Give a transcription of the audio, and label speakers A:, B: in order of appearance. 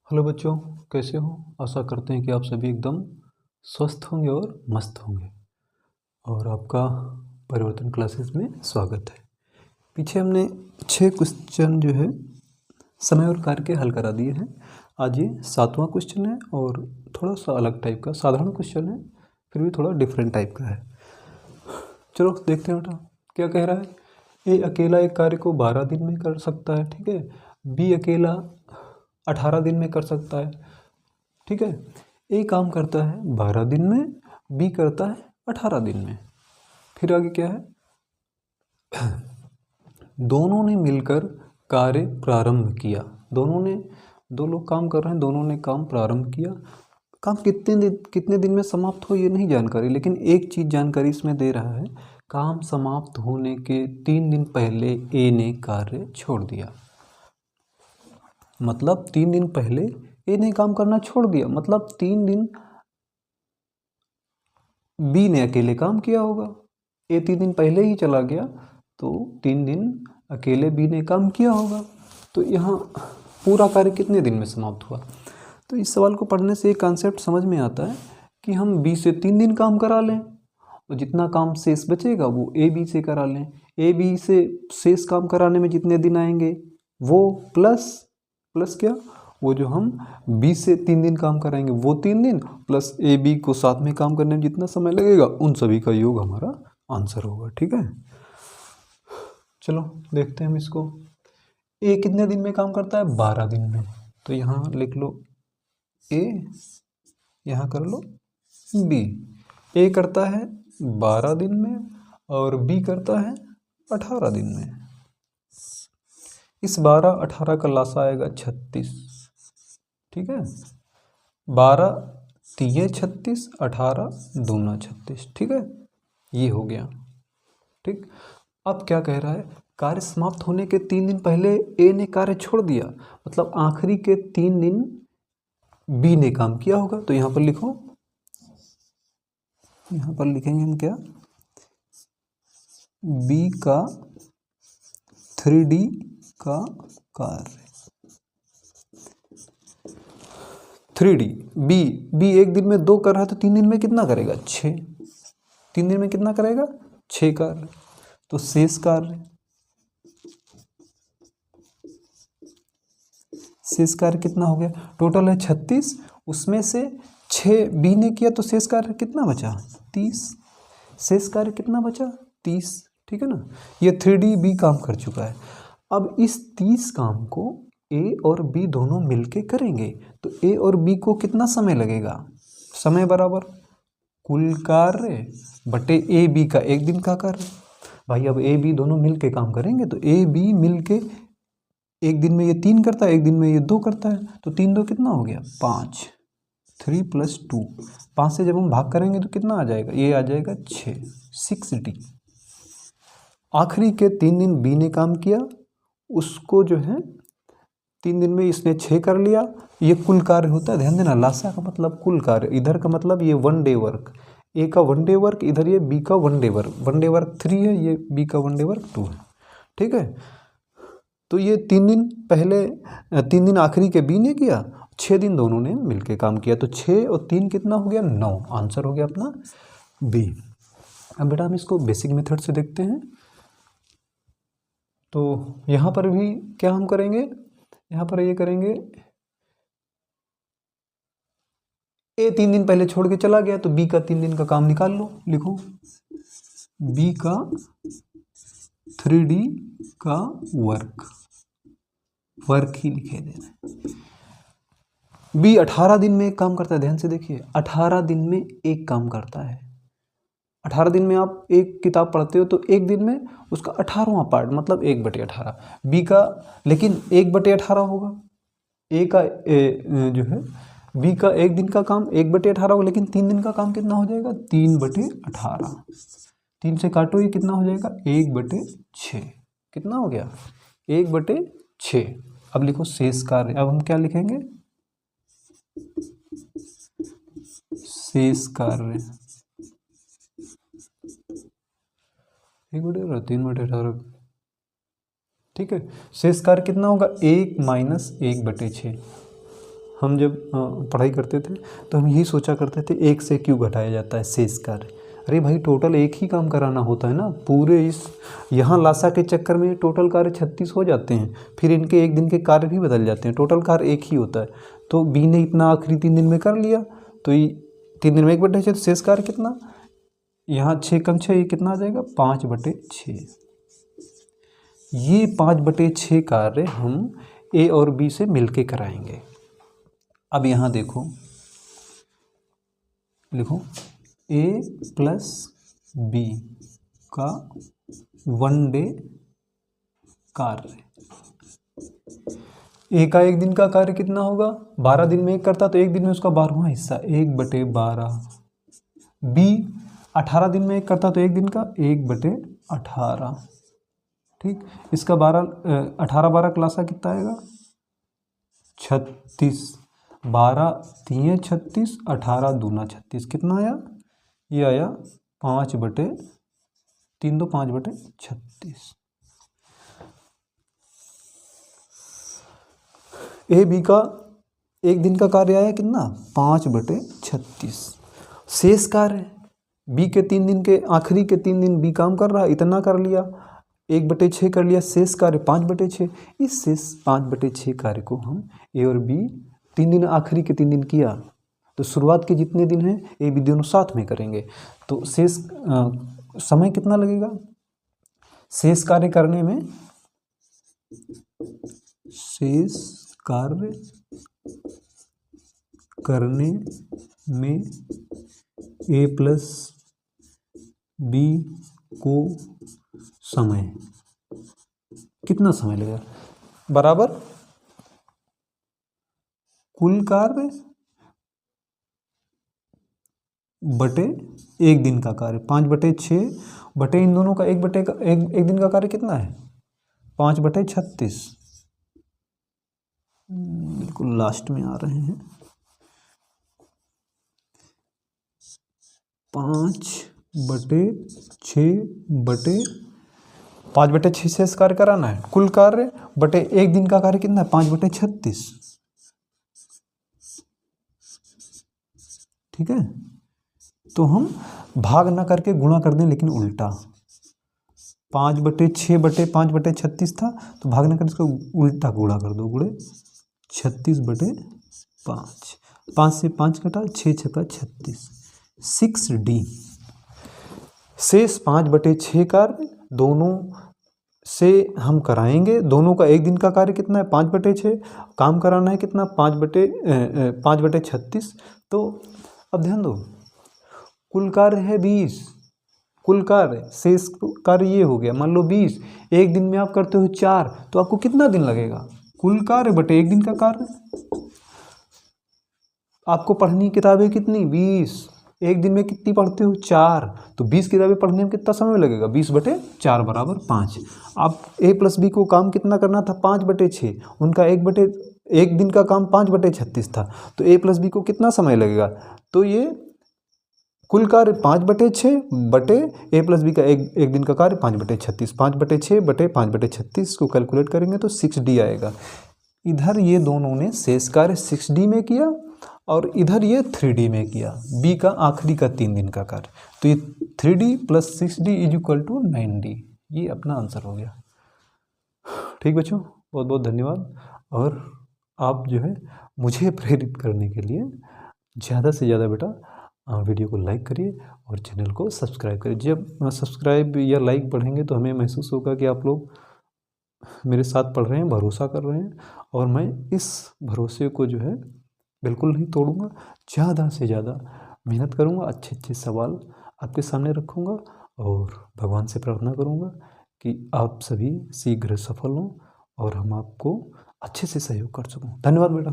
A: Hello बच्चों, कैसे हो। आशा करते हैं कि आप सभी एकदम स्वस्थ होंगे और मस्त होंगे। और आपका परिवर्तन क्लासेस में स्वागत है। पीछे हमने 6 क्वेश्चन जो है समय और कार्य के हल करा दिए हैं। आज ये 7वां क्वेश्चन है और थोड़ा सा अलग टाइप का साधारण क्वेश्चन है, फिर भी थोड़ा डिफरेंट टाइप का है। चलो देखते हैं बेटा क्या कह रहा है। ए अकेला एक कार्य को 12 दिन में कर सकता है, ठीक है। बी अकेला 18 दिन में कर सकता है, ठीक है। ए काम करता है 12 दिन में, बी करता है 18 दिन में। फिर आगे क्या है दोनों ने मिलकर कार्य प्रारंभ किया। दो लोग काम कर रहे हैं, दोनों ने काम प्रारंभ किया। काम कितने दिन में समाप्त हो ये नहीं जानकारी, लेकिन एक चीज़ जानकारी इसमें दे रहा है। काम समाप्त होने के 3 दिन पहले ए ने कार्य छोड़ दिया। मतलब 3 दिन पहले ए ने काम करना छोड़ दिया, मतलब 3 दिन बी ने अकेले काम किया होगा। ए 3 दिन पहले ही चला गया तो 3 दिन अकेले बी ने काम किया होगा। तो यहाँ पूरा कार्य कितने दिन में समाप्त हुआ। तो इस सवाल को पढ़ने से एक कॉन्सेप्ट समझ में आता है कि हम बी से 3 दिन काम करा लें और जितना काम शेष बचेगा वो ए बी से करा लें। ए बी से शेष काम कराने में जितने दिन आएंगे वो प्लस क्या, वो जो हम बी से 3 दिन काम कराएंगे वो 3 दिन प्लस ए बी को साथ में काम करने में जितना समय लगेगा उन सभी का योग हमारा आंसर होगा, ठीक है। चलो देखते हैं हम इसको। ए कितने दिन में काम करता है 12 दिन में, तो यहाँ लिख लो ए, यहाँ कर लो बी। ए करता है 12 दिन में और बी करता है 18 दिन में। इस 12-18 का लासा आएगा 36, ठीक है। 12 तिये 36, 18 दूना 36, ठीक है। ये हो गया, ठीक। अब क्या कह रहा है, कार्य समाप्त होने के 3 दिन पहले ए ने कार्य छोड़ दिया, मतलब आखिरी के 3 दिन बी ने काम किया होगा। तो यहाँ पर लिखो, यहाँ पर लिखेंगे हम क्या, बी का 3D का कार्य 3D। बी एक दिन में 2 कर रहा है तो 3 दिन में कितना करेगा 6। 3 दिन में कितना करेगा 6 कार्य। तो शेष कार्य कितना हो गया, टोटल है 36, उसमें से 6 बी ने किया तो शेष कार्य कितना बचा 30। शेष कार्य कितना बचा 30, ठीक है ना। ये 3D बी काम कर चुका है। अब इस 30 काम को ए और बी दोनों मिलके करेंगे तो ए और बी को कितना समय लगेगा, समय बराबर कुल कार्य बटे ए बी का 1 दिन का कार्य। भाई अब ए बी दोनों मिलके काम करेंगे तो ए बी मिलके 1 दिन में ये 3 करता है, 1 दिन में ये 2 करता है, तो 3 2 कितना हो गया 5, 3 + 2। 5 से जब हम भाग करेंगे तो कितना आ जाएगा, ये आ जाएगा 6D। आखिरी के 3 दिन बी ने काम किया, उसको जो है 3 दिन में इसने 6 कर लिया। ये कुल कार्य होता है, ध्यान देना, लासा का मतलब कुल कार्य, इधर का मतलब ये 1 डे वर्क, ए का 1 डे वर्क, इधर ये बी का 1 डे वर्क। 1 डे वर्क 3 है, ये बी का 1 डे वर्क 2 है, ठीक है। तो ये 3 दिन पहले 3 दिन आखिरी के बी ने किया, 6 दिन दोनों ने मिलके काम किया, तो 6 और 3 कितना हो गया 9। आंसर हो गया अपना बी। अब बेटा हम इसको बेसिक मेथड से देखते हैं। तो यहाँ पर भी क्या हम करेंगे, यहाँ पर ये करेंगे, ए 3 दिन पहले छोड़ के चला गया तो बी का 3 दिन का काम निकाल लो। लिखो बी का 3D का वर्क ही लिखे देना। बी 18 दिन में एक काम करता है, ध्यान से देखिए 18 दिन में एक काम करता है। 18 दिन में आप एक किताब पढ़ते हो तो एक दिन में उसका 18वां पार्ट मतलब 1/18 बी का, लेकिन 1/18 होगा। ए का जो है बी का 1 दिन का काम 1/18 होगा, लेकिन 3 दिन का काम कितना हो जाएगा 3/18। 3 से काटो, ये कितना हो जाएगा 1/6। कितना हो गया 1/6। अब लिखो शेष कार्य। अब हम क्या लिखेंगे, शेष कार्य 1/18 3/18, ठीक है। शेष कार्य कितना होगा 1 - 1/6। हम जब पढ़ाई करते थे तो हम यही सोचा करते थे 1 से क्यों घटाया जाता है शेष कार्य। अरे भाई टोटल एक ही काम कराना होता है ना, पूरे इस यहाँ लासा के चक्कर में टोटल कार्य 36 हो जाते हैं, फिर इनके एक दिन के कार्य भी बदल जाते हैं, टोटल कार्य एक ही होता है। तो बी ने इतना आखिरी 3 दिन में कर लिया, तो ये 3 दिन में 1/6, तो शेष कार्य कितना, यहाँ 6 कम 6 ये कितना आ जाएगा 5/6। ये 5/6 कार्य हम ए और बी से मिलके कराएंगे। अब यहाँ देखो, लिखो ए प्लस बी का 1 डे कार्य। ए का एक दिन का कार्य कितना होगा, 12 दिन में एक करता तो एक दिन में उसका 12वां हिस्सा 1/12। बी 18 दिन में एक करता तो एक दिन का 1/18। ठीक, इसका 18 क्लासा कितना आएगा 36, 12 3 36, 18 दूना 36, कितना आया, ये आया 5/3 2 5/36। ए बी का एक दिन का कार्य आया कितना 5/36। शेष कार्य बी के 3 दिन के आखिरी के 3 दिन बी काम कर रहा है, इतना कर लिया 1/6 कर लिया, शेष कार्य 5/6। इस शेष 5/6 कार्य को हम ए और बी 3 दिन आखिरी के 3 दिन किया, तो शुरुआत के जितने दिन हैं ए बी दोनों साथ में करेंगे, तो शेष समय कितना लगेगा, शेष कार्य करने में, शेष कार्य करने में ए प्लस बी को समय, कितना समय लगेगा, बराबर कुल कार्य बटे एक दिन का कार्य, 5/6 बटे इन दोनों का एक दिन का कार्य कितना है 5/36। बिल्कुल लास्ट में आ रहे हैं, 5/6 शेष कार्य कराना है, कुल कार्य बटे एक दिन का कार्य कितना है 5/36। ठीक है, तो हम भाग ना करके गुणा कर दें, लेकिन उल्टा 5/6 बटे 5/36 था, तो भाग ना कर इसको उल्टा गुणा कर दो, गुणे 36/5, 5 से 5 कटा, 6 छक्का 36, 6D। शेष 5/6 कार्य दोनों से हम कराएंगे, दोनों का एक दिन का कार्य कितना है 5/6, काम कराना है कितना 5/36। तो अब ध्यान दो, कुल कार्य है 20, कुल कार्य शेष कार्य ये हो गया, मान लो 20, एक दिन में आप करते हो 4, तो आपको कितना दिन लगेगा, कुल कार्य बटे एक दिन का कार्य। आपको पढ़नी किताबें कितनी 20, एक दिन में कितनी पढ़ते हो 4, तो 20 किताबें पढ़ने में कितना समय लगेगा 20/4 बराबर 5। आप ए प्लस बी को काम कितना करना था 5/6, उनका एक दिन का काम 5/36 था, तो ए प्लस बी को कितना समय लगेगा, तो ये कुल कार्य 5/6 बटे ए प्लस बी का एक दिन का कार्य 5/36, 5/6 बटे 5/36 को कैलकुलेट करेंगे तो 6D आएगा। इधर ये दोनों ने शेष कार्य 6D में किया और इधर ये 3D में किया, बी का आखिरी का 3 दिन का कार्य, तो ये 3D + 6D = 9D, ये अपना आंसर हो गया। ठीक बच्चों, बहुत बहुत धन्यवाद। और आप जो है मुझे प्रेरित करने के लिए ज़्यादा से ज़्यादा बेटा वीडियो को लाइक करिए और चैनल को सब्सक्राइब करिए। जब सब्सक्राइब या लाइक बढ़ेंगे तो हमें महसूस होगा कि आप लोग मेरे साथ पढ़ रहे हैं, भरोसा कर रहे हैं, और मैं इस भरोसे को जो है बिल्कुल नहीं तोड़ूंगा, ज़्यादा से ज़्यादा मेहनत करूंगा, अच्छे अच्छे सवाल आपके सामने रखूंगा और भगवान से प्रार्थना करूंगा कि आप सभी शीघ्र सफल हों और हम आपको अच्छे से सहयोग कर सकूं। धन्यवाद बेटा।